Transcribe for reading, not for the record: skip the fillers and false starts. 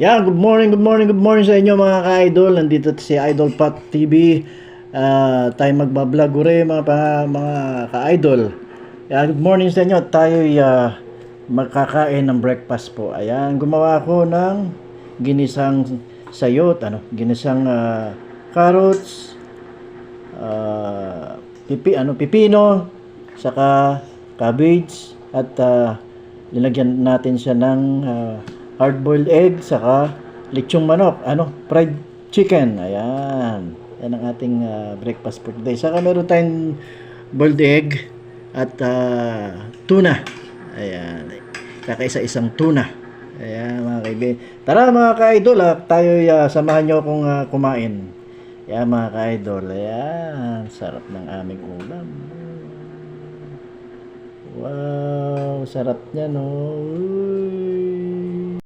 Yan, good morning sa inyo mga ka-idol. Nandito si Idol Pat TV. Tayo magbablog uri mga ka-idol. Yan, good morning sa inyo. Tayo magkakain ng breakfast po. Ayan, gumawa ako ng ginisang sayot, ginisang carrots, pipino, saka cabbage at linagyan natin siya ng hard-boiled egg saka lechong manok, fried chicken. Ayan. Yan ang ating breakfast for today. Saka meron tayong boiled egg at tuna. Ayan. Kakaisa-isang tuna. Ayan mga kaibigan. Tara mga ka-idol, tayo samahan nyo akong kumain. Ayan mga ka-idol. Ayan. Sarap ng aming ulam. Wow, sarap niya no. Uy.